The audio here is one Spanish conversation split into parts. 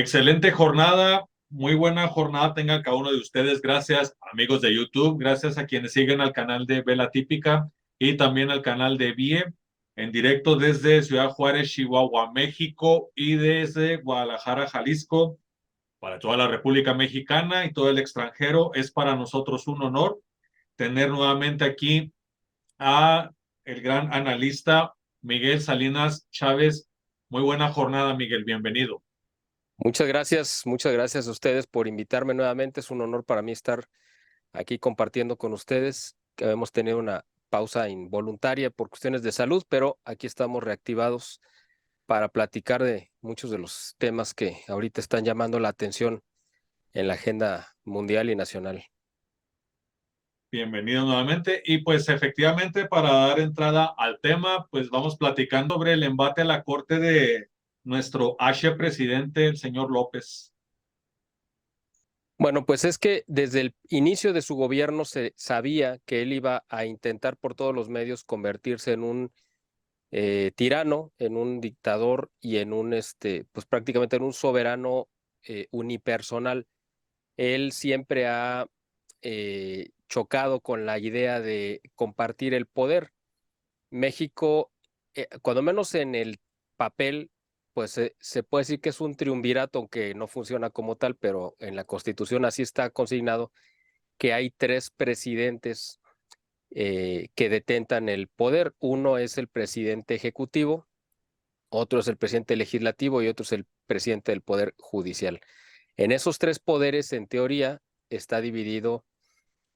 Excelente jornada, muy buena jornada tenga cada uno de ustedes. Gracias, amigos de YouTube, gracias a quienes siguen al canal de Vela Típica y también al canal de VIE en directo desde Ciudad Juárez, Chihuahua, México y desde Guadalajara, Jalisco, para toda la República Mexicana y todo el extranjero. Es para nosotros un honor tener nuevamente aquí a el gran analista Miguel Salinas Chávez. Muy buena jornada, Miguel, bienvenido. Muchas gracias a ustedes por invitarme nuevamente. Es un honor para mí estar aquí compartiendo con ustedes. Que hemos tenido una pausa involuntaria por cuestiones de salud, pero aquí estamos reactivados para platicar de muchos de los temas que ahorita están llamando la atención en la agenda mundial y nacional. Bienvenido nuevamente. Y pues efectivamente, para dar entrada al tema, pues vamos platicando sobre el embate a la corte de nuestro H presidente, el señor López. Bueno, pues es que desde el inicio de su gobierno se sabía que él iba a intentar por todos los medios convertirse en un tirano, en un dictador y en un, pues prácticamente en un soberano unipersonal. Él siempre ha chocado con la idea de compartir el poder. México, cuando menos en el papel, pues se puede decir que es un triunvirato, aunque no funciona como tal, pero en la Constitución así está consignado que hay tres presidentes que detentan el poder. Uno es el presidente ejecutivo, otro es el presidente legislativo y otro es el presidente del Poder Judicial. En esos tres poderes, en teoría, está dividido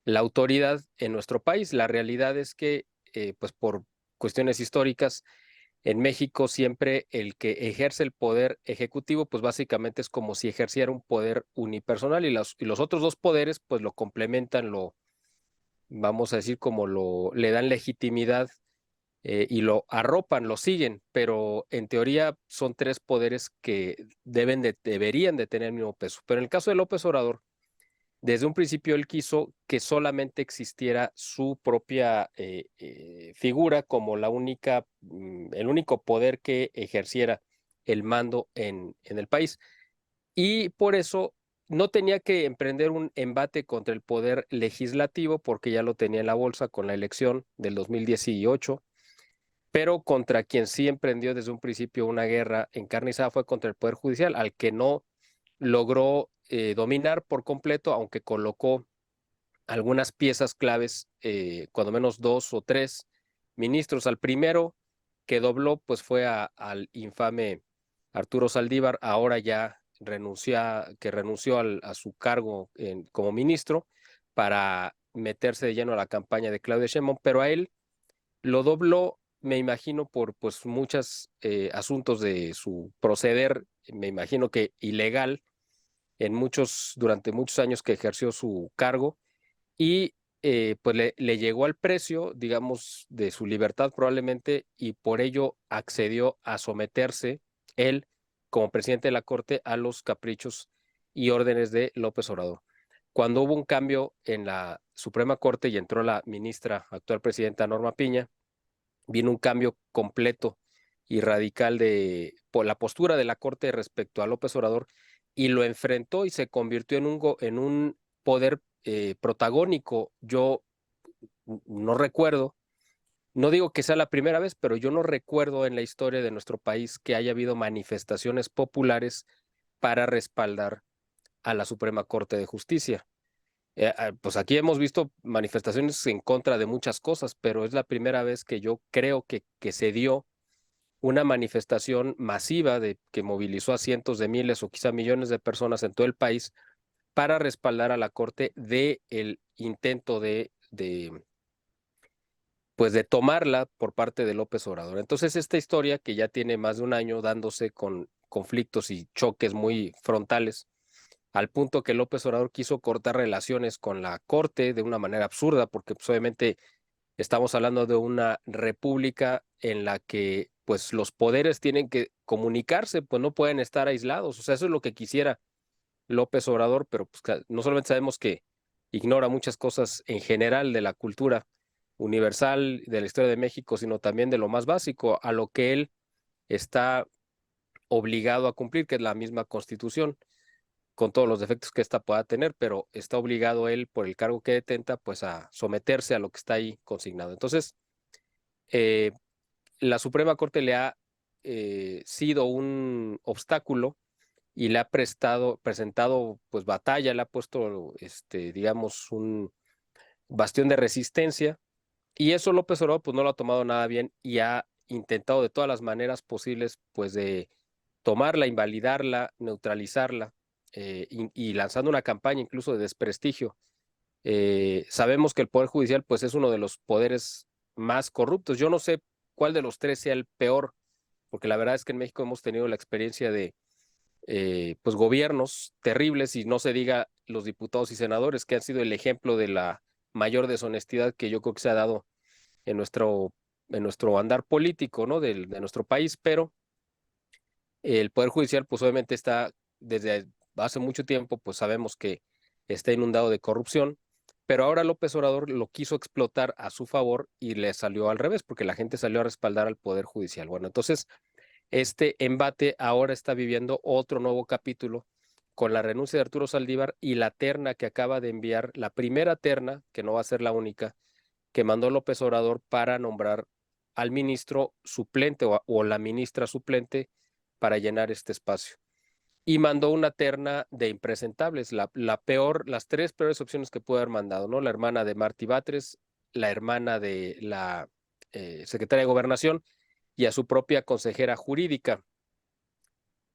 la autoridad en nuestro país. La realidad es que, pues por cuestiones históricas, en México siempre el que ejerce el poder ejecutivo, pues básicamente es como si ejerciera un poder unipersonal y los otros dos poderes, pues lo complementan, vamos a decir, le dan legitimidad y lo arropan, lo siguen, pero en teoría son tres poderes que deberían de tener el mismo peso. Pero en el caso de López Obrador, desde un principio él quiso que solamente existiera su propia figura como el único poder que ejerciera el mando en el país. Y por eso no tenía que emprender un embate contra el poder legislativo porque ya lo tenía en la bolsa con la elección del 2018, pero contra quien sí emprendió desde un principio una guerra encarnizada fue contra el Poder Judicial, al que no logró dominar por completo, aunque colocó algunas piezas claves, cuando menos dos o tres ministros. Al primero que dobló, pues fue al infame Arturo Saldívar, ahora ya que renunció a su cargo como ministro para meterse de lleno a la campaña de Claudia Sheinbaum, pero a él lo dobló, me imagino, por pues muchos asuntos de su proceder, me imagino que ilegal, durante muchos años que ejerció su cargo, y pues le llegó al precio, digamos, de su libertad probablemente, y por ello accedió a someterse él, como presidente de la Corte, a los caprichos y órdenes de López Obrador. Cuando hubo un cambio en la Suprema Corte y entró la ministra, actual presidenta Norma Piña, vino un cambio completo y radical por la postura de la Corte respecto a López Obrador, y lo enfrentó y se convirtió en un poder protagónico. Yo no recuerdo, no digo que sea la primera vez, pero yo no recuerdo en la historia de nuestro país que haya habido manifestaciones populares para respaldar a la Suprema Corte de Justicia. Pues aquí hemos visto manifestaciones en contra de muchas cosas, pero es la primera vez que yo creo que se dio una manifestación masiva que movilizó a cientos de miles o quizá millones de personas en todo el país para respaldar a la Corte de el intento pues de tomarla por parte de López Obrador. Entonces esta historia, que ya tiene más de un año dándose con conflictos y choques muy frontales, al punto que López Obrador quiso cortar relaciones con la Corte de una manera absurda, porque pues, obviamente estamos hablando de una república en la que pues los poderes tienen que comunicarse, pues no pueden estar aislados. O sea, eso es lo que quisiera López Obrador, pero pues no solamente sabemos que ignora muchas cosas en general de la cultura universal de la historia de México, sino también de lo más básico, a lo que él está obligado a cumplir, que es la misma Constitución, con todos los defectos que ésta pueda tener, pero está obligado él, por el cargo que detenta, pues a someterse a lo que está ahí consignado. Entonces, eh, la Suprema Corte le ha sido un obstáculo y le ha presentado pues batalla, le ha puesto, digamos, un bastión de resistencia, y eso López Obrador pues no lo ha tomado nada bien y ha intentado de todas las maneras posibles pues de tomarla, invalidarla, neutralizarla, y lanzando una campaña incluso de desprestigio. Sabemos que el Poder Judicial pues es uno de los poderes más corruptos. Yo no sé cuál de los tres sea el peor, porque la verdad es que en México hemos tenido la experiencia de pues gobiernos terribles, y no se diga los diputados y senadores, que han sido el ejemplo de la mayor deshonestidad que yo creo que se ha dado en nuestro andar político, ¿no? De nuestro país, pero el Poder Judicial, pues obviamente está desde hace mucho tiempo, pues sabemos que está inundado de corrupción, pero ahora López Obrador lo quiso explotar a su favor y le salió al revés, porque la gente salió a respaldar al Poder Judicial. Bueno, entonces este embate ahora está viviendo otro nuevo capítulo con la renuncia de Arturo Saldívar y la terna que acaba de enviar, la primera terna, que no va a ser la única, que mandó López Obrador para nombrar al ministro suplente o la ministra suplente para llenar este espacio. Y mandó una terna de impresentables, las tres peores opciones que pudo haber mandado, ¿no? La hermana de Martí Batres, la hermana de la secretaria de Gobernación y a su propia consejera jurídica.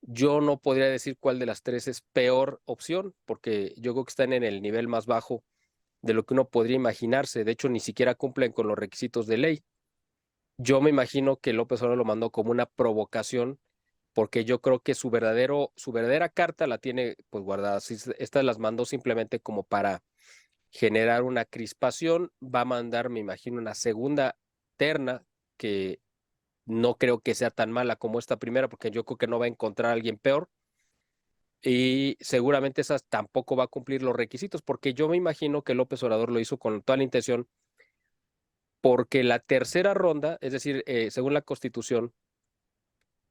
Yo no podría decir cuál de las tres es peor opción, porque yo creo que están en el nivel más bajo de lo que uno podría imaginarse. De hecho, ni siquiera cumplen con los requisitos de ley. Yo me imagino que López Obrador lo mandó como una provocación, porque yo creo que su verdadera carta la tiene pues guardada. Si estas las mandó simplemente como para generar una crispación, va a mandar, me imagino, una segunda terna que no creo que sea tan mala como esta primera, porque yo creo que no va a encontrar a alguien peor. Y seguramente esa tampoco va a cumplir los requisitos, porque yo me imagino que López Obrador lo hizo con toda la intención, porque la tercera ronda, es decir, según la Constitución,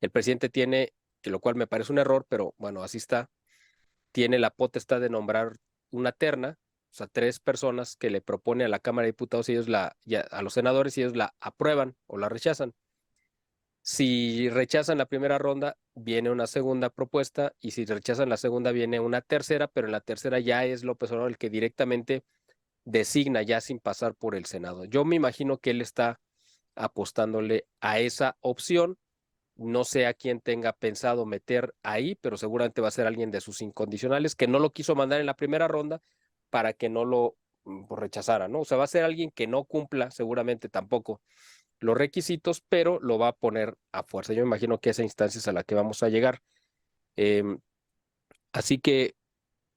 el presidente tiene, que lo cual me parece un error, pero bueno, así está, tiene la potestad de nombrar una terna, o sea, tres personas que le propone a la Cámara de Diputados, y ellos a los senadores, y ellos la aprueban o la rechazan. Si rechazan la primera ronda, viene una segunda propuesta, y si rechazan la segunda, viene una tercera, pero en la tercera ya es López Obrador el que directamente designa, ya sin pasar por el Senado. Yo me imagino que él está apostándole a esa opción. No sé a quién tenga pensado meter ahí, pero seguramente va a ser alguien de sus incondicionales que no lo quiso mandar en la primera ronda para que no lo pues, rechazara, ¿no? O sea, va a ser alguien que no cumpla seguramente tampoco los requisitos, pero lo va a poner a fuerza. Yo me imagino que esa instancia es a la que vamos a llegar. Eh, Así que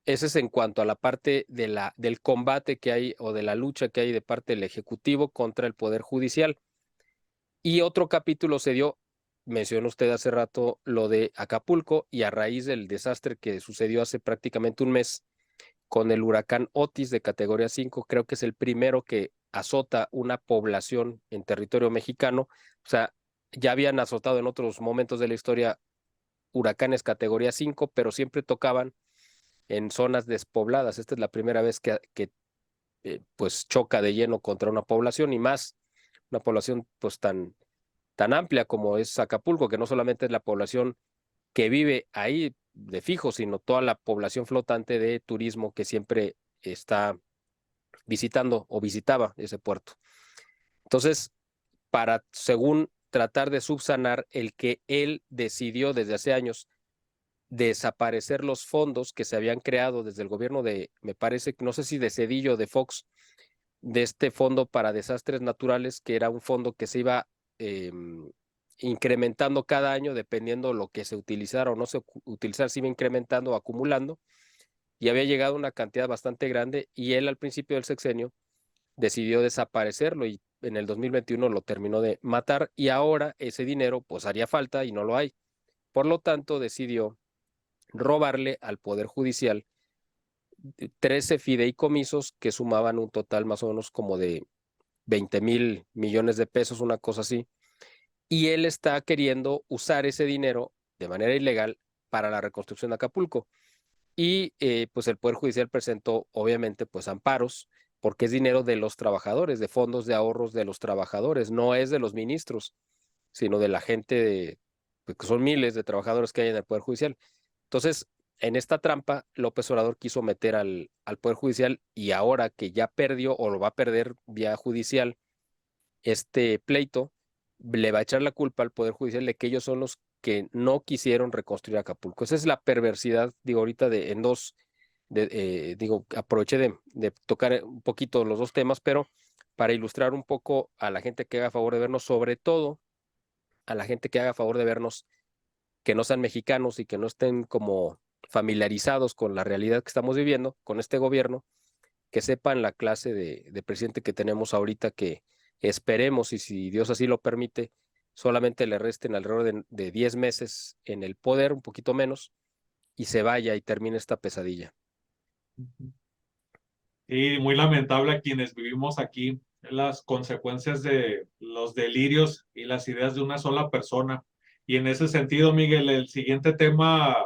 ese es en cuanto a la parte del combate que hay, o de la lucha que hay de parte del Ejecutivo contra el Poder Judicial. Y otro capítulo se dio, mencionó usted hace rato lo de Acapulco, y a raíz del desastre que sucedió hace prácticamente un mes con el huracán Otis de categoría 5, creo que es el primero que azota una población en territorio mexicano. O sea, ya habían azotado en otros momentos de la historia huracanes categoría 5, pero siempre tocaban en zonas despobladas. Esta es la primera vez que pues choca de lleno contra una población, y más una población pues tan amplia como es Acapulco, que no solamente es la población que vive ahí de fijo, sino toda la población flotante de turismo que siempre está visitando o visitaba ese puerto. Entonces, para, según tratar de subsanar el que él decidió desde hace años desaparecer los fondos que se habían creado desde el gobierno de, me parece, no sé si de Cedillo o de Fox, de este fondo para desastres naturales, que era un fondo que se iba eh, incrementando cada año dependiendo lo que se utilizara o no se utilizara, se iba incrementando o acumulando, y había llegado a una cantidad bastante grande, y él al principio del sexenio decidió desaparecerlo, y en el 2021 lo terminó de matar, y ahora ese dinero pues haría falta y no lo hay. Por lo tanto, decidió robarle al Poder Judicial 13 fideicomisos que sumaban un total más o menos como de 20,000 millones de pesos, una cosa así. Y él está queriendo usar ese dinero de manera ilegal para la reconstrucción de Acapulco. Y pues el Poder Judicial presentó, obviamente, pues amparos, porque es dinero de los trabajadores, de fondos de ahorros de los trabajadores, no es de los ministros, sino de la gente, pues, que son miles de trabajadores que hay en el Poder Judicial. Entonces, en esta trampa, López Obrador quiso meter al Poder Judicial, y ahora que ya perdió o lo va a perder vía judicial este pleito, le va a echar la culpa al Poder Judicial de que ellos son los que no quisieron reconstruir Acapulco. Esa es la perversidad, digo, ahorita en dos, digo, aproveché de tocar un poquito los dos temas, pero para ilustrar un poco a la gente que haga favor de vernos, sobre todo a la gente que haga favor de vernos, que no sean mexicanos y que no estén como familiarizados con la realidad que estamos viviendo, con este gobierno, que sepan la clase de presidente que tenemos ahorita, que esperemos, y si Dios así lo permite, solamente le resten alrededor de 10 meses en el poder, un poquito menos, y se vaya y termine esta pesadilla. Y muy lamentable a quienes vivimos aquí las consecuencias de los delirios y las ideas de una sola persona. Y en ese sentido, Miguel, el siguiente tema,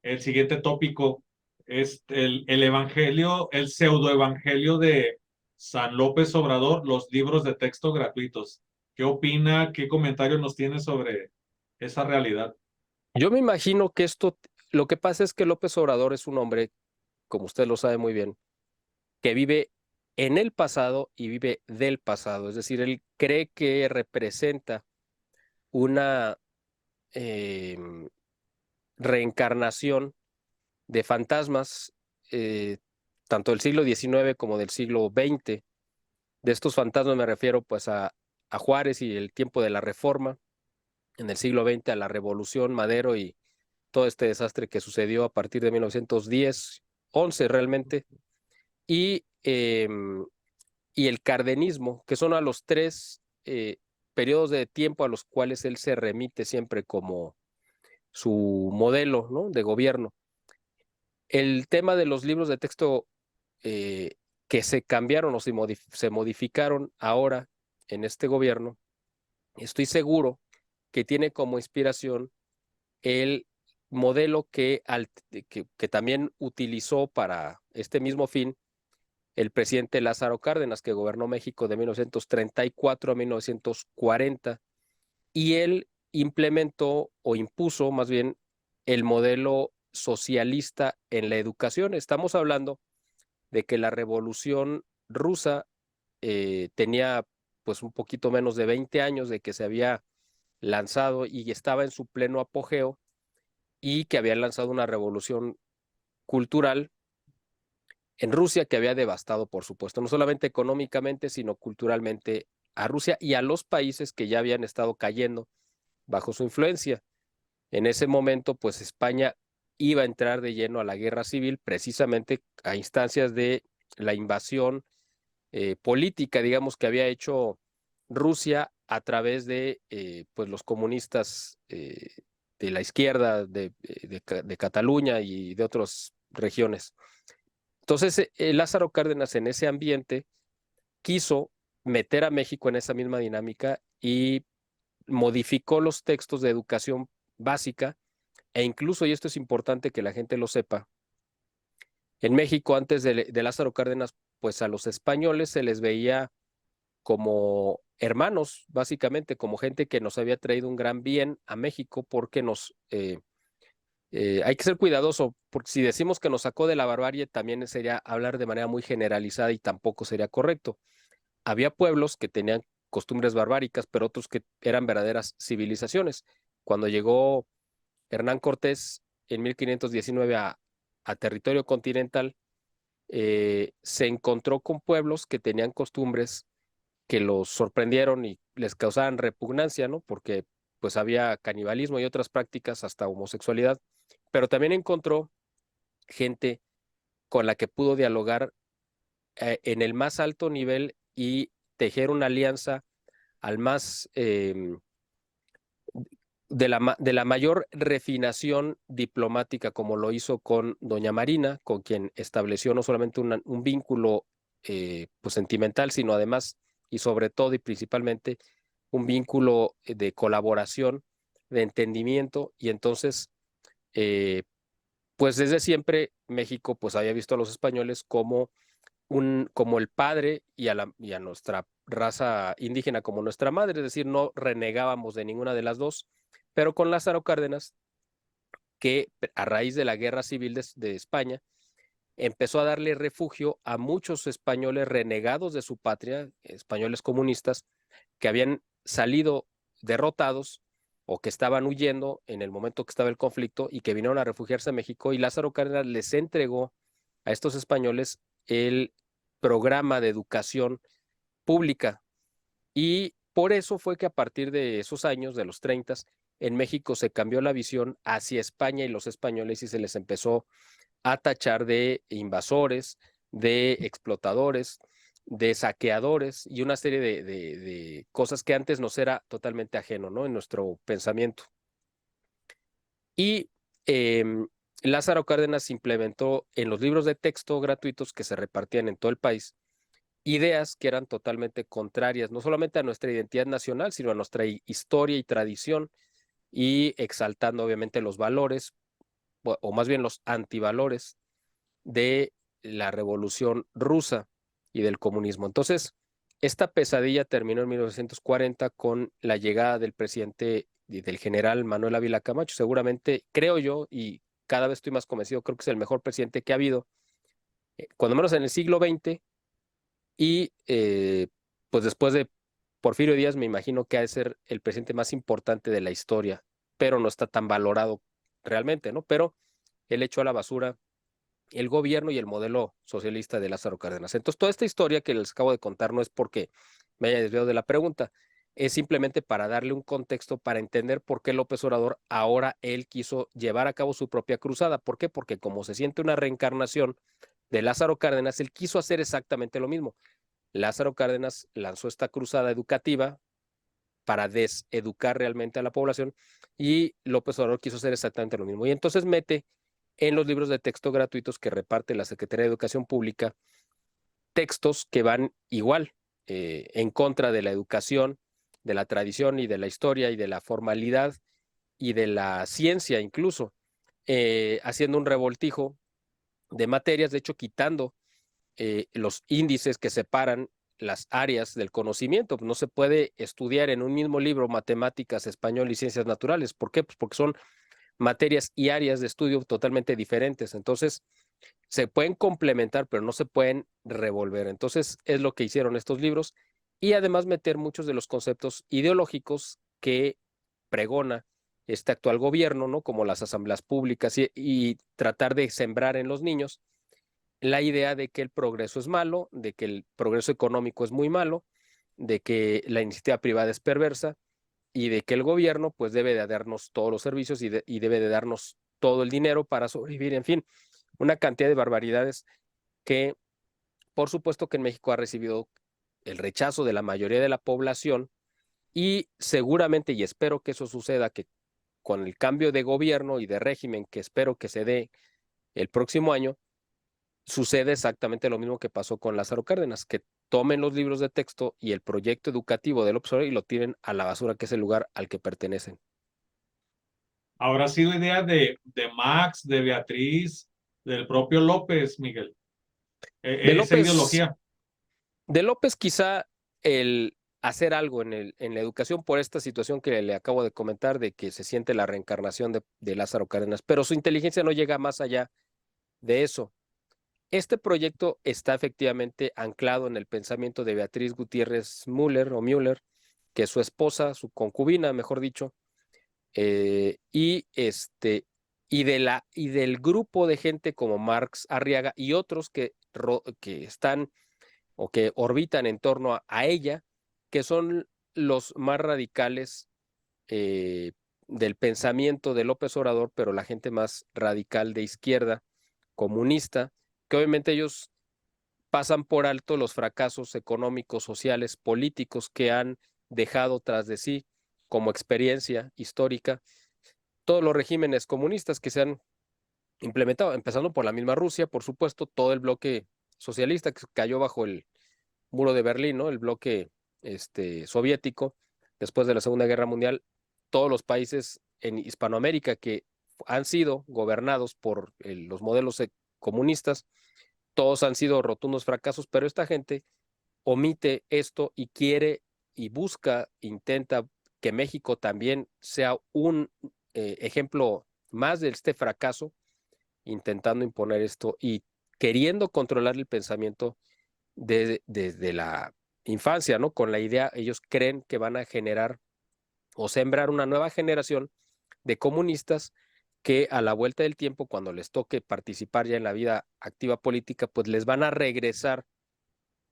el siguiente tópico es el evangelio, el pseudoevangelio de San López Obrador, los libros de texto gratuitos. ¿Qué opina? ¿Qué comentario nos tiene sobre esa realidad? Yo me imagino que lo que pasa es que López Obrador es un hombre, como usted lo sabe muy bien, que vive en el pasado y vive del pasado. Es decir, él cree que representa una eh, reencarnación de fantasmas, eh, tanto del siglo XIX como del siglo XX. De estos fantasmas me refiero pues a Juárez y el tiempo de la Reforma, en el siglo XX a la Revolución, Madero y todo este desastre que sucedió a partir de 1910, 11 realmente, y, eh, y el cardenismo, que son a los tres periodos de tiempo a los cuales él se remite siempre como su modelo, ¿no?, de gobierno. El tema de los libros de texto eh, que se cambiaron o se modificaron ahora en este gobierno, estoy seguro que tiene como inspiración el modelo que también utilizó para este mismo fin el presidente Lázaro Cárdenas, que gobernó México de 1934 a 1940, y él implementó o impuso más bien el modelo socialista en la educación. Estamos hablando de que la Revolución Rusa tenía pues un poquito menos de 20 años de que se había lanzado y estaba en su pleno apogeo, y que había lanzado una revolución cultural en Rusia que había devastado, por supuesto, no solamente económicamente, sino culturalmente a Rusia y a los países que ya habían estado cayendo bajo su influencia. En ese momento, pues España iba a entrar de lleno a la guerra civil, precisamente a instancias de la invasión política, digamos, que había hecho Rusia a través de pues los comunistas de la izquierda de Cataluña y de otras regiones. Entonces, Lázaro Cárdenas en ese ambiente quiso meter a México en esa misma dinámica y modificó los textos de educación básica, e incluso, y esto es importante que la gente lo sepa, en México antes de Lázaro Cárdenas, pues a los españoles se les veía como hermanos, básicamente, como gente que nos había traído un gran bien a México, porque hay que ser cuidadoso, porque si decimos que nos sacó de la barbarie, también sería hablar de manera muy generalizada y tampoco sería correcto. Había pueblos que tenían costumbres barbáricas, pero otros que eran verdaderas civilizaciones. Cuando llegó Hernán Cortés en 1519 a territorio continental, se encontró con pueblos que tenían costumbres que los sorprendieron y les causaban repugnancia, ¿no? Porque pues había canibalismo y otras prácticas, hasta homosexualidad, pero también encontró gente con la que pudo dialogar en el más alto nivel y tejer una alianza al más de la mayor refinación diplomática, como lo hizo con doña Marina, con quien estableció no solamente un vínculo pues sentimental, sino además y sobre todo y principalmente un vínculo de colaboración, de entendimiento, y entonces, pues desde siempre México pues había visto a los españoles como como el padre y a nuestra raza indígena como nuestra madre, es decir, no renegábamos de ninguna de las dos, pero con Lázaro Cárdenas, que a raíz de la guerra civil de España, empezó a darle refugio a muchos españoles renegados de su patria, españoles comunistas, que habían salido derrotados o que estaban huyendo en el momento que estaba el conflicto y que vinieron a refugiarse a México, y Lázaro Cárdenas les entregó a estos españoles el programa de educación pública. Y por eso fue que a partir de esos años, de los 30, en México se cambió la visión hacia España y los españoles, y se les empezó a tachar de invasores, de explotadores, de saqueadores y una serie de cosas que antes nos era totalmente ajeno, ¿no? En nuestro pensamiento. Y eh, Lázaro Cárdenas implementó en los libros de texto gratuitos que se repartían en todo el país ideas que eran totalmente contrarias, no solamente a nuestra identidad nacional, sino a nuestra historia y tradición, y exaltando obviamente los valores, o más bien los antivalores de la Revolución Rusa y del comunismo. Entonces, esta pesadilla terminó en 1940 con la llegada del presidente y del general Manuel Ávila Camacho. Seguramente, creo yo, y cada vez estoy más convencido, creo que es el mejor presidente que ha habido, cuando menos en el siglo XX, y pues después de Porfirio Díaz me imagino que ha de ser el presidente más importante de la historia, pero no está tan valorado realmente, ¿no? Pero él echó a la basura el gobierno y el modelo socialista de Lázaro Cárdenas. Entonces, toda esta historia que les acabo de contar no es porque me haya desviado de la pregunta, es simplemente para darle un contexto para entender por qué López Obrador ahora él quiso llevar a cabo su propia cruzada. ¿Por qué? Porque como se siente una reencarnación de Lázaro Cárdenas, él quiso hacer exactamente lo mismo. Lázaro Cárdenas lanzó esta cruzada educativa para deseducar realmente a la población, y López Obrador quiso hacer exactamente lo mismo. Y entonces mete en los libros de texto gratuitos que reparte la Secretaría de Educación Pública textos que van igual en contra de la educación, de la tradición y de la historia y de la formalidad y de la ciencia incluso, haciendo un revoltijo de materias, de hecho quitando los índices que separan las áreas del conocimiento. No se puede estudiar en un mismo libro matemáticas, español y ciencias naturales. ¿Por qué? Pues porque son materias y áreas de estudio totalmente diferentes. Entonces, se pueden complementar, pero no se pueden revolver. Entonces, es lo que hicieron estos libros, y además meter muchos de los conceptos ideológicos que pregona este actual gobierno, ¿no? Como las asambleas públicas, y tratar de sembrar en los niños la idea de que el progreso es malo, de que el progreso económico es muy malo, de que la iniciativa privada es perversa, y de que el gobierno pues debe de darnos todos los servicios y debe de darnos todo el dinero para sobrevivir. En fin, una cantidad de barbaridades que por supuesto que en México ha recibido el rechazo de la mayoría de la población, y seguramente, y espero que eso suceda, que con el cambio de gobierno y de régimen que espero que se dé el próximo año, sucede exactamente lo mismo que pasó con Lázaro Cárdenas, que tomen los libros de texto y el proyecto educativo del Observador y lo tiren a la basura, que es el lugar al que pertenecen. ¿Habrá sido idea de Max, de Beatriz, del propio López, Miguel? De Esa López, ideología. de López quizá el hacer algo en la educación por esta situación que le acabo de comentar, de que se siente la reencarnación de Lázaro Cárdenas, pero su inteligencia no llega más allá de eso. Este proyecto está efectivamente anclado en el pensamiento de Beatriz Gutiérrez Müller, que es su esposa, su concubina, mejor dicho, y y del grupo de gente como Marx Arriaga y otros que están o que orbitan en torno a ella, que son los más radicales eh, del pensamiento de López Obrador, pero la gente más radical de izquierda, comunista, que obviamente ellos pasan por alto los fracasos económicos, sociales, políticos que han dejado tras de sí como experiencia histórica todos los regímenes comunistas que se han implementado, empezando por la misma Rusia, por supuesto, todo el bloque socialista que cayó bajo el muro de Berlín, ¿no? El bloque soviético, después de la Segunda Guerra Mundial, todos los países en Hispanoamérica que han sido gobernados por los modelos comunistas, todos han sido rotundos fracasos, pero esta gente omite esto y quiere y busca, intenta que México también sea un ejemplo más de este fracaso, intentando imponer esto y queriendo controlar el pensamiento desde la infancia, ¿no? Con la idea, ellos creen que van a generar o sembrar una nueva generación de comunistas que a la vuelta del tiempo, cuando les toque participar ya en la vida activa política, pues les van a regresar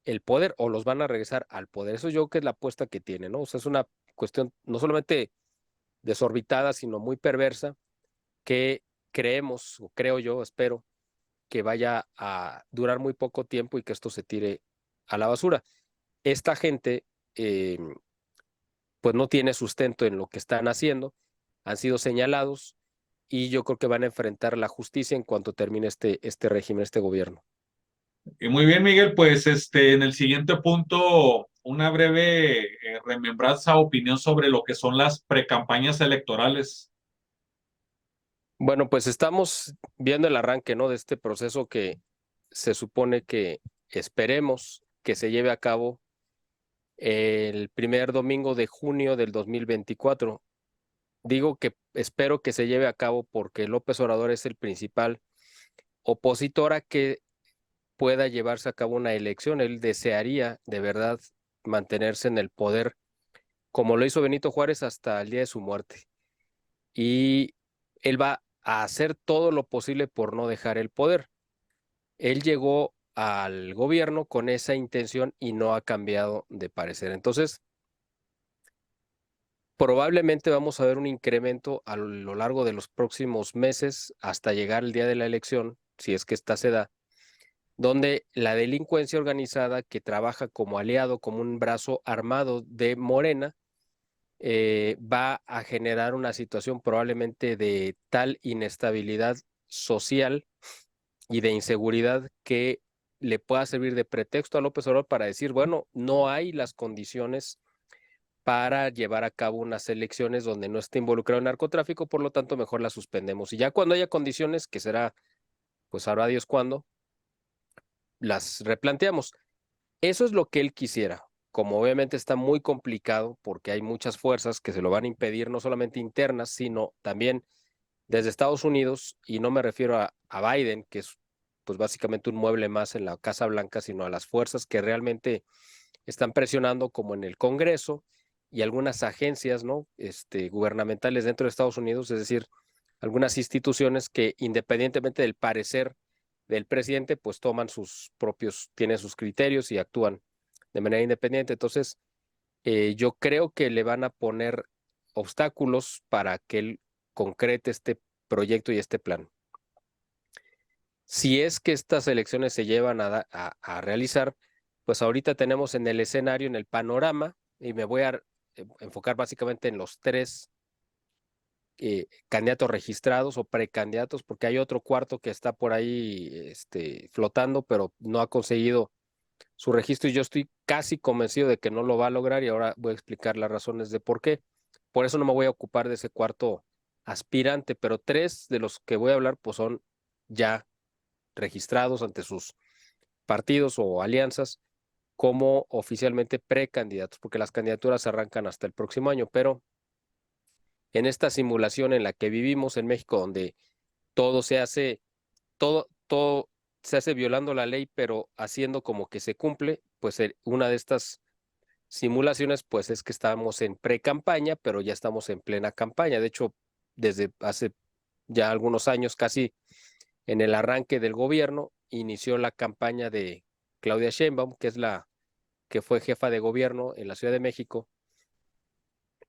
el poder o los van a regresar al poder. Eso yo creo que es la apuesta que tiene, ¿no? O sea, es una cuestión no solamente desorbitada, sino muy perversa, que creemos, o creo yo, espero, que vaya a durar muy poco tiempo y que esto se tire a la basura. Esta gente, pues no tiene sustento en lo que están haciendo, han sido señalados y yo creo que van a enfrentar la justicia en cuanto termine este régimen, este gobierno. Y muy bien, Miguel, pues en el siguiente punto, una breve remembranza, opinión sobre lo que son las precampañas electorales. Bueno, pues estamos viendo el arranque, ¿no? De este proceso que se supone que esperemos que se lleve a cabo el primer domingo de junio del 2024. Digo que espero que se lleve a cabo porque López Obrador es el principal opositor a que pueda llevarse a cabo una elección. Él desearía de verdad mantenerse en el poder, como lo hizo Benito Juárez hasta el día de su muerte. Y él va a hacer todo lo posible por no dejar el poder. Él llegó al gobierno con esa intención y no ha cambiado de parecer. Entonces, probablemente vamos a ver un incremento a lo largo de los próximos meses hasta llegar el día de la elección, si es que esta se da, donde la delincuencia organizada que trabaja como aliado, como un brazo armado de Morena, va a generar una situación probablemente de tal inestabilidad social y de inseguridad que le pueda servir de pretexto a López Obrador para decir, bueno, no hay las condiciones para llevar a cabo unas elecciones donde no esté involucrado el narcotráfico, por lo tanto mejor las suspendemos. Y ya cuando haya condiciones, que será, pues sabrá Dios cuándo, las replanteamos. Eso es lo que él quisiera. Como obviamente está muy complicado porque hay muchas fuerzas que se lo van a impedir, no solamente internas, sino también desde Estados Unidos, y no me refiero a Biden, que es pues básicamente un mueble más en la Casa Blanca, sino a las fuerzas que realmente están presionando como en el Congreso y algunas agencias, ¿no? Gubernamentales dentro de Estados Unidos, es decir, algunas instituciones que independientemente del parecer del presidente, pues toman sus propios, tienen sus criterios y actúan de manera independiente. Entonces, yo creo que le van a poner obstáculos para que él concrete este proyecto y este plan. Si es que estas elecciones se llevan a realizar, pues ahorita tenemos en el escenario, en el panorama, y me voy a enfocar básicamente en los tres candidatos registrados o precandidatos, porque hay otro cuarto que está por ahí flotando, pero no ha conseguido su registro y yo estoy casi convencido de que no lo va a lograr y ahora voy a explicar las razones de por qué. Por eso no me voy a ocupar de ese cuarto aspirante, pero tres de los que voy a hablar pues son ya registrados ante sus partidos o alianzas como oficialmente precandidatos, porque las candidaturas arrancan hasta el próximo año, pero en esta simulación en la que vivimos en México, donde todo se hace, todo se hace violando la ley, pero haciendo como que se cumple, pues una de estas simulaciones, pues es que estamos en pre-campaña, pero ya estamos en plena campaña. De hecho, desde hace ya algunos años, casi en el arranque del gobierno, inició la campaña de Claudia Sheinbaum, que es la que fue jefa de gobierno en la Ciudad de México,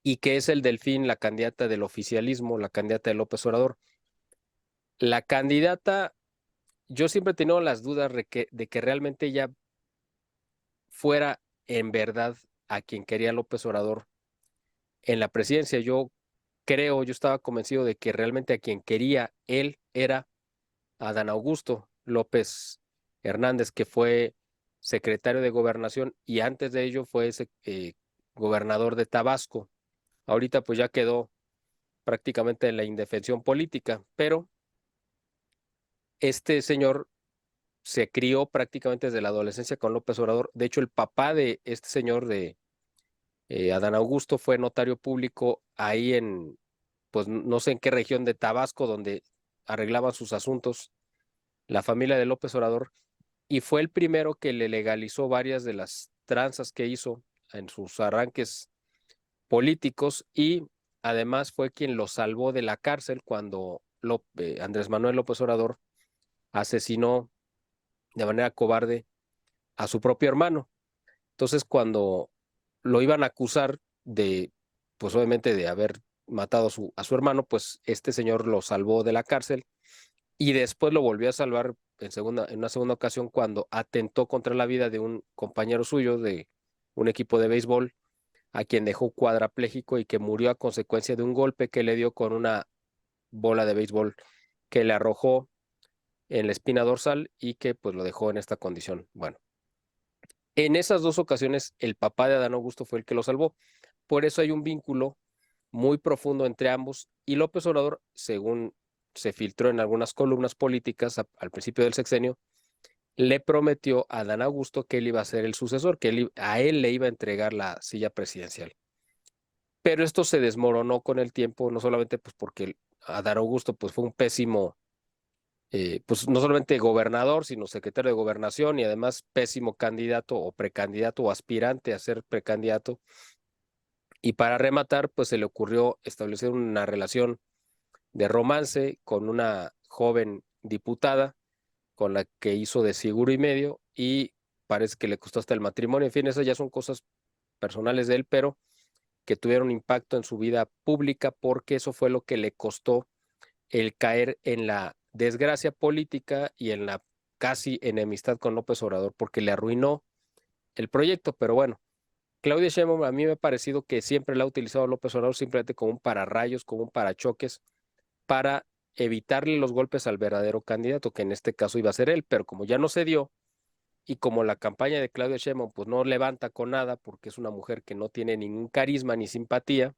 y que es el Delfín, la candidata del oficialismo, la candidata de López Obrador. La candidata, yo siempre he tenido las dudas de que realmente ella fuera en verdad a quien quería López Obrador en la presidencia. Yo estaba convencido de que realmente a quien quería él era a Dan Augusto López Hernández, que fue secretario de Gobernación y antes de ello fue ese, gobernador de Tabasco. Ahorita pues ya quedó prácticamente en la indefensión política, pero este señor se crió prácticamente desde la adolescencia con López Obrador. De hecho, el papá de este señor, de Adán Augusto, fue notario público ahí en, pues no sé en qué región de Tabasco, donde arreglaban sus asuntos la familia de López Obrador, y fue el primero que le legalizó varias de las tranzas que hizo en sus arranques políticos, y además fue quien lo salvó de la cárcel cuando Andrés Manuel López Obrador asesinó de manera cobarde a su propio hermano. Entonces, cuando lo iban a acusar de, pues obviamente de haber matado a su hermano, pues este señor lo salvó de la cárcel y después lo volvió a salvar en una segunda ocasión cuando atentó contra la vida de un compañero suyo de un equipo de béisbol, a quien dejó cuadrapléjico y que murió a consecuencia de un golpe que le dio con una bola de béisbol que le arrojó en la espina dorsal y que pues lo dejó en esta condición. Bueno, en esas dos ocasiones el papá de Adán Augusto fue el que lo salvó. Por eso hay un vínculo muy profundo entre ambos, y López Obrador, según se filtró en algunas columnas políticas al principio del sexenio, le prometió a Adán Augusto que él iba a ser el sucesor, que a él le iba a entregar la silla presidencial. Pero esto se desmoronó con el tiempo, no solamente pues porque Adán Augusto pues fue un pésimo, pues no solamente gobernador, sino secretario de gobernación y además pésimo candidato o precandidato o aspirante a ser precandidato. Y para rematar, pues se le ocurrió establecer una relación de romance con una joven diputada con la que hizo de seguro y medio, y parece que le costó hasta el matrimonio. En fin, esas ya son cosas personales de él, pero que tuvieron impacto en su vida pública porque eso fue lo que le costó el caer en la desgracia política y en la casi enemistad con López Obrador, porque le arruinó el proyecto. Pero bueno, Claudia Sheinbaum a mí me ha parecido que siempre la ha utilizado López Obrador simplemente como un pararrayos, como un parachoques, para evitarle los golpes al verdadero candidato, que en este caso iba a ser él, pero como ya no se dio, y como la campaña de Claudia Sheinbaum pues no levanta con nada porque es una mujer que no tiene ningún carisma ni simpatía,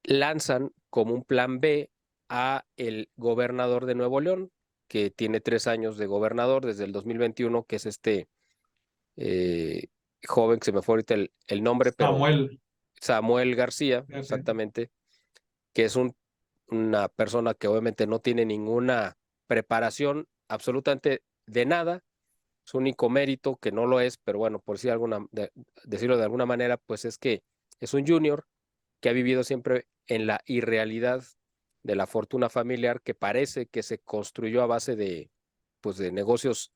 lanzan como un plan B a el gobernador de Nuevo León, que tiene 3 años de gobernador desde el 2021, que es este eh, joven, que se me fue ahorita el nombre, pero Samuel. Samuel García, Fíjate. exactamente, que es una persona que obviamente no tiene ninguna preparación absolutamente de nada. Su único mérito, que no lo es, pero bueno, por decirlo de alguna manera, pues es que es un junior que ha vivido siempre en la irrealidad de la fortuna familiar, que parece que se construyó a base de, pues, de negocios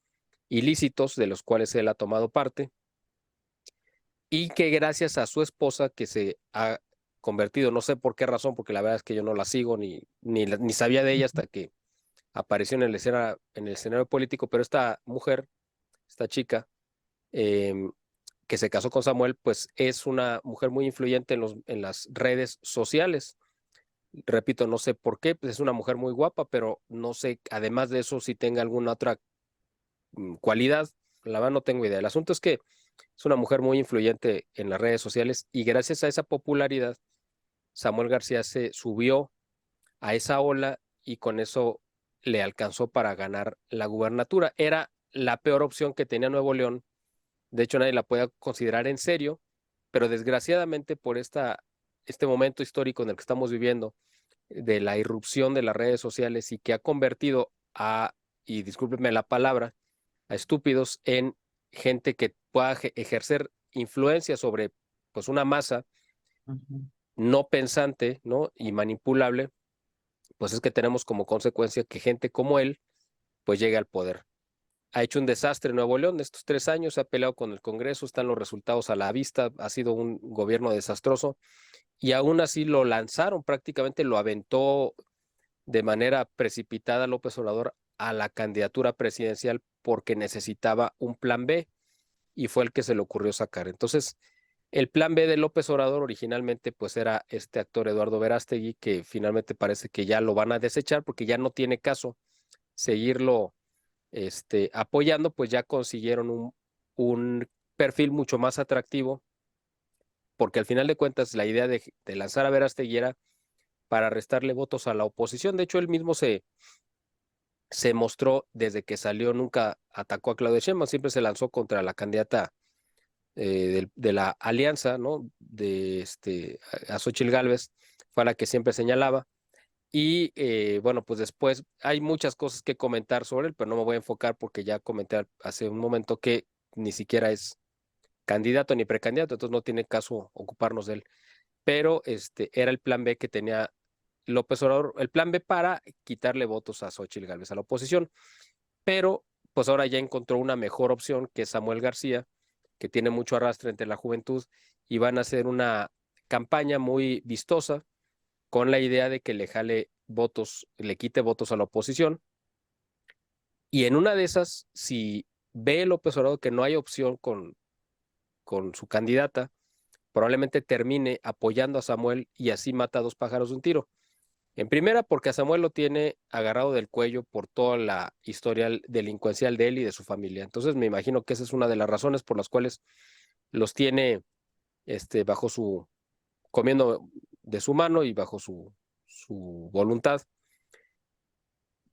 ilícitos de los cuales él ha tomado parte, y que gracias a su esposa, que se ha convertido, no sé por qué razón, porque la verdad es que yo no la sigo ni sabía de ella hasta que apareció en el escenario político, pero esta mujer, esta chica, eh, que se casó con Samuel, pues es una mujer muy influyente en las redes sociales. Repito, no sé por qué, pues es una mujer muy guapa, pero no sé, además de eso, si tenga alguna otra cualidad, la verdad no tengo idea. El asunto es que es una mujer muy influyente en las redes sociales, y gracias a esa popularidad, Samuel García se subió a esa ola y con eso le alcanzó para ganar la gubernatura. Era la peor opción que tenía Nuevo León. De hecho, nadie la puede considerar en serio, pero desgraciadamente por este momento histórico en el que estamos viviendo, de la irrupción de las redes sociales, y que ha convertido y discúlpenme la palabra, a estúpidos en gente que pueda ejercer influencia sobre pues una masa Ujú. no pensante, ¿no? Y manipulable, pues es que tenemos como consecuencia que gente como él pues llegue al poder. Ha hecho un desastre en Nuevo León estos 3 años, se ha peleado con el Congreso, están los resultados a la vista, ha sido un gobierno desastroso, y aún así lo lanzaron, prácticamente lo aventó de manera precipitada López Obrador a la candidatura presidencial porque necesitaba un plan B, y fue el que se le ocurrió sacar. Entonces, el plan B de López Obrador originalmente pues era este actor Eduardo Verástegui, que finalmente parece que ya lo van a desechar porque ya no tiene caso seguirlo apoyando, pues ya consiguieron un perfil mucho más atractivo porque al final de cuentas la idea de lanzar a Verástegui era para restarle votos a la oposición. De hecho, él mismo se mostró desde que salió, nunca atacó a Claudia Sheinbaum, siempre se lanzó contra la candidata de la alianza, ¿no? A Xóchitl Gálvez, fue a la que siempre señalaba. Y bueno, pues después hay muchas cosas que comentar sobre él, pero no me voy a enfocar porque ya comenté hace un momento que ni siquiera es candidato ni precandidato, entonces no tiene caso ocuparnos de él. Pero era el plan B que tenía López Obrador, el plan B para quitarle votos a Xóchitl Gálvez, a la oposición. Pero pues ahora ya encontró una mejor opción, que es Samuel García, que tiene mucho arrastre entre la juventud, y van a hacer una campaña muy vistosa con la idea de que le jale votos, le quite votos a la oposición. Y en una de esas, si ve López Obrador que no hay opción con su candidata, probablemente termine apoyando a Samuel y así mata a dos pájaros de un tiro. En primera, porque a Samuel lo tiene agarrado del cuello por toda la historial delincuencial de él y de su familia. Entonces me imagino que esa es una de las razones por las cuales los tiene bajo su, comiendo de su mano y bajo su voluntad.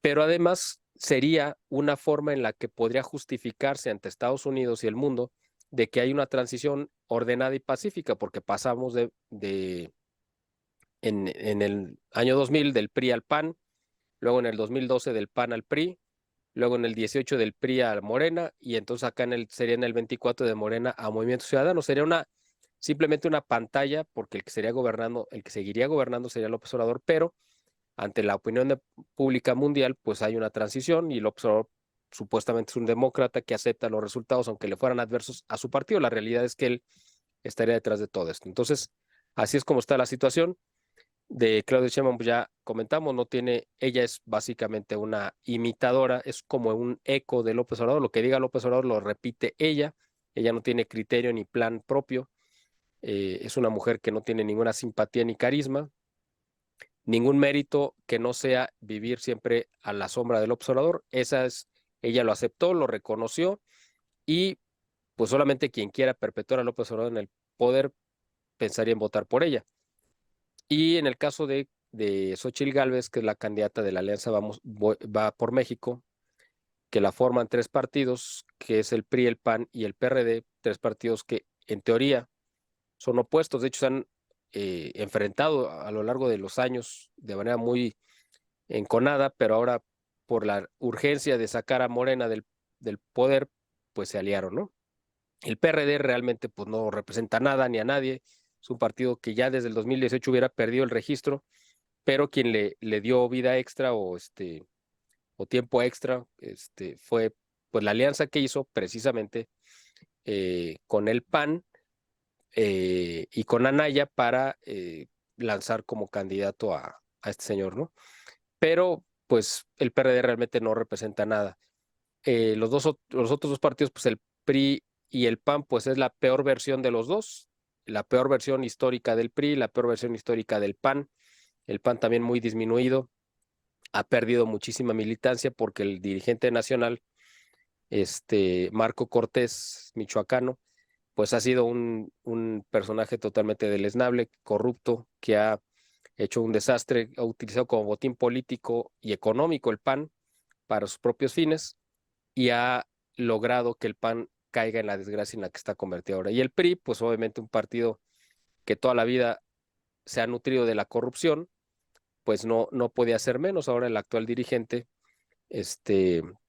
Pero además sería una forma en la que podría justificarse ante Estados Unidos y el mundo de que hay una transición ordenada y pacífica, porque pasamos en el año 2000 del PRI al PAN, luego en el 2012 del PAN al PRI, luego en el 18 del PRI a Morena, y entonces acá sería en el 24 de Morena a Movimiento Ciudadano. Sería simplemente una pantalla, porque el que seguiría gobernando sería López Obrador, pero ante la opinión pública mundial, pues hay una transición y López Obrador supuestamente es un demócrata que acepta los resultados, aunque le fueran adversos a su partido. La realidad es que él estaría detrás de todo esto. Entonces, así es como está la situación. De Claudia Sheinbaum, pues ya comentamos, no tiene, ella es básicamente una imitadora, es como un eco de López Obrador, lo que diga López Obrador lo repite ella no tiene criterio ni plan propio, es una mujer que no tiene ninguna simpatía ni carisma, ningún mérito que no sea vivir siempre a la sombra del López Obrador, ella lo aceptó, lo reconoció, y pues solamente quien quiera perpetuar a López Obrador en el poder pensaría en votar por ella. Y en el caso de Xóchitl Gálvez, que es la candidata de la Alianza va por México, que la forman tres partidos, que es el PRI, el PAN y el PRD, tres partidos que en teoría son opuestos. De hecho, se han enfrentado a lo largo de los años de manera muy enconada, pero ahora por la urgencia de sacar a Morena del poder, pues se aliaron, ¿no? El PRD realmente pues no representa nada ni a nadie. Es un partido que ya desde el 2018 hubiera perdido el registro, pero quien le dio vida extra o tiempo extra fue pues la alianza que hizo precisamente con el PAN y con Anaya para lanzar como candidato a este señor, ¿no? Pero pues el PRD realmente no representa nada. Los otros dos partidos, pues el PRI y el PAN, pues es la peor versión de los dos, la peor versión histórica del PRI, la peor versión histórica del PAN, el PAN también muy disminuido, ha perdido muchísima militancia porque el dirigente nacional, Marco Cortés, michoacano, pues ha sido un personaje totalmente deleznable, corrupto, que ha hecho un desastre, ha utilizado como botín político y económico el PAN para sus propios fines y ha logrado que el PAN caiga en la desgracia en la que está convertido ahora. Y el PRI, pues obviamente un partido que toda la vida se ha nutrido de la corrupción, pues no puede hacer menos. Ahora el actual dirigente,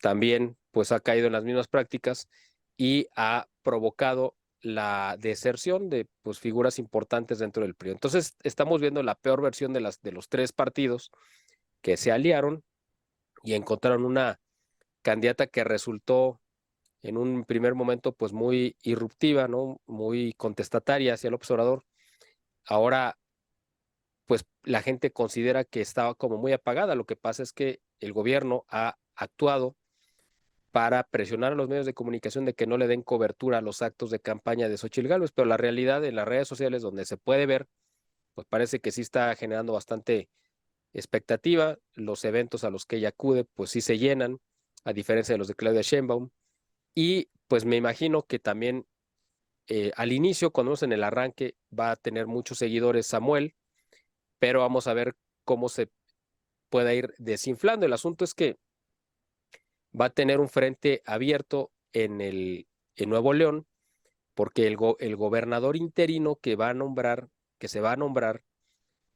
también pues ha caído en las mismas prácticas y ha provocado la deserción de pues figuras importantes dentro del PRI. Entonces estamos viendo la peor versión de los tres partidos que se aliaron y encontraron una candidata que resultó en un primer momento pues muy irruptiva, ¿no? Muy contestataria hacia el observador. Ahora pues la gente considera que estaba como muy apagada. Lo que pasa es que el gobierno ha actuado para presionar a los medios de comunicación de que no le den cobertura a los actos de campaña de Xochitl Gálvez, pero la realidad en las redes sociales donde se puede ver, pues parece que sí está generando bastante expectativa. Los eventos a los que ella acude, pues sí se llenan, a diferencia de los de Claudia Sheinbaum. Y pues me imagino que también al inicio, cuando vemos en el arranque, va a tener muchos seguidores Samuel, pero vamos a ver cómo se pueda ir desinflando. El asunto es que va a tener un frente abierto en Nuevo León, porque el gobernador interino que se va a nombrar,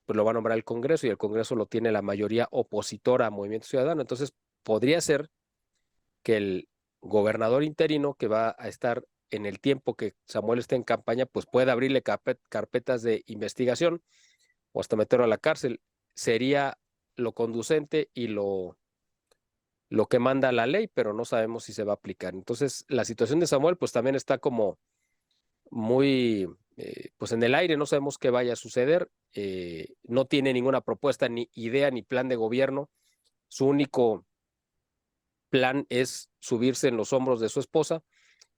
pues lo va a nombrar el Congreso y el Congreso lo tiene la mayoría opositora a Movimiento Ciudadano. Entonces, podría ser que el gobernador interino que va a estar en el tiempo que Samuel esté en campaña, pues pueda abrirle carpetas de investigación o hasta meterlo a la cárcel. Sería lo conducente y lo que manda la ley, pero no sabemos si se va a aplicar. Entonces, la situación de Samuel, pues también está como muy, pues en el aire, no sabemos qué vaya a suceder. No tiene ninguna propuesta, ni idea, ni plan de gobierno. Su único plan es subirse en los hombros de su esposa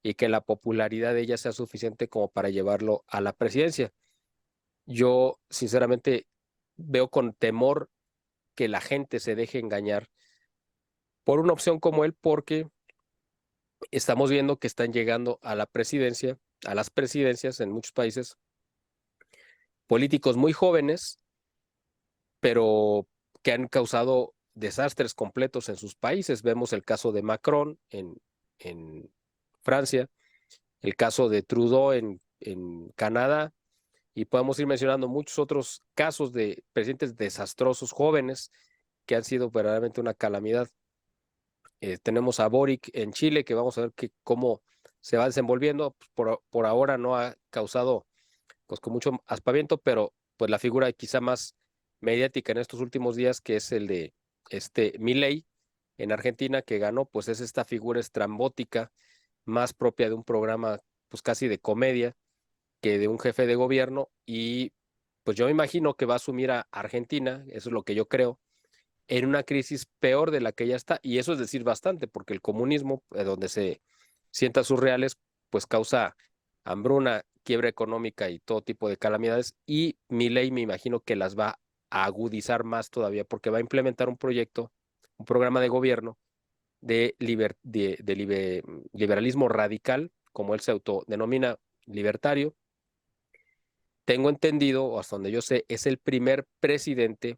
y que la popularidad de ella sea suficiente como para llevarlo a la presidencia. Yo, sinceramente, veo con temor que la gente se deje engañar por una opción como él, porque estamos viendo que están llegando a la presidencia, a las presidencias en muchos países, políticos muy jóvenes, pero que han causado desastres completos en sus países. Vemos el caso de Macron en Francia, el caso de Trudeau en Canadá, y podemos ir mencionando muchos otros casos de presidentes desastrosos jóvenes que han sido verdaderamente una calamidad. Tenemos a Boric en Chile, que vamos a ver cómo se va desenvolviendo. Pues, por ahora no ha causado pues con mucho aspaviento, pero pues la figura quizá más mediática en estos últimos días, que es el de Milei en Argentina, que ganó, pues es esta figura estrambótica, más propia de un programa pues casi de comedia que de un jefe de gobierno, y pues yo me imagino que va a asumir a Argentina, eso es lo que yo creo, en una crisis peor de la que ya está, y eso es decir bastante, porque el comunismo, donde se sientan sus reales, pues causa hambruna, quiebra económica y todo tipo de calamidades, y Milei me imagino que las va a agudizar más todavía, porque va a implementar un proyecto, un programa de gobierno de liberalismo radical, como él se autodenomina, libertario. Tengo entendido, o hasta donde yo sé, es el primer presidente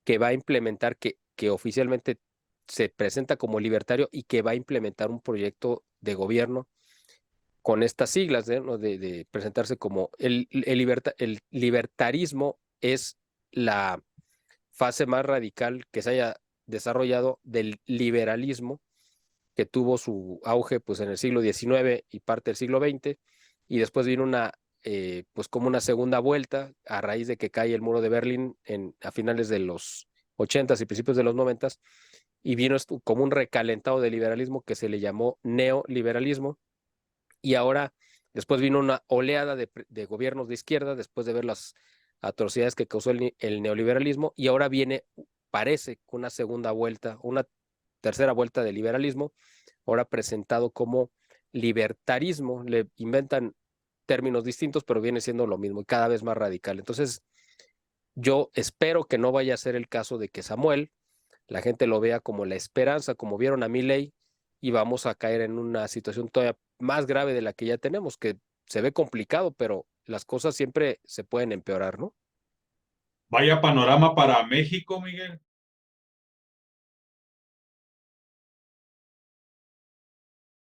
que va a implementar, que oficialmente se presenta como libertario y que va a implementar un proyecto de gobierno con estas siglas, ¿no? De presentarse como el libertarismo es la fase más radical que se haya desarrollado del liberalismo, que tuvo su auge pues en el siglo XIX y parte del siglo XX, y después vino pues como una segunda vuelta a raíz de que cae el muro de Berlín a finales de los 80s y principios de los 90s, y vino esto como un recalentado de liberalismo que se le llamó neoliberalismo, y ahora después vino una oleada de gobiernos de izquierda después de ver las atrocidades que causó el neoliberalismo, y ahora viene, parece, una segunda vuelta, una tercera vuelta de liberalismo, ahora presentado como libertarismo. Le inventan términos distintos, pero viene siendo lo mismo y cada vez más radical. Entonces, yo espero que no vaya a ser el caso de que Samuel, la gente lo vea como la esperanza, como vieron a Milei, y vamos a caer en una situación todavía más grave de la que ya tenemos, que se ve complicado, pero las cosas siempre se pueden empeorar, ¿no? Vaya panorama para México, Miguel.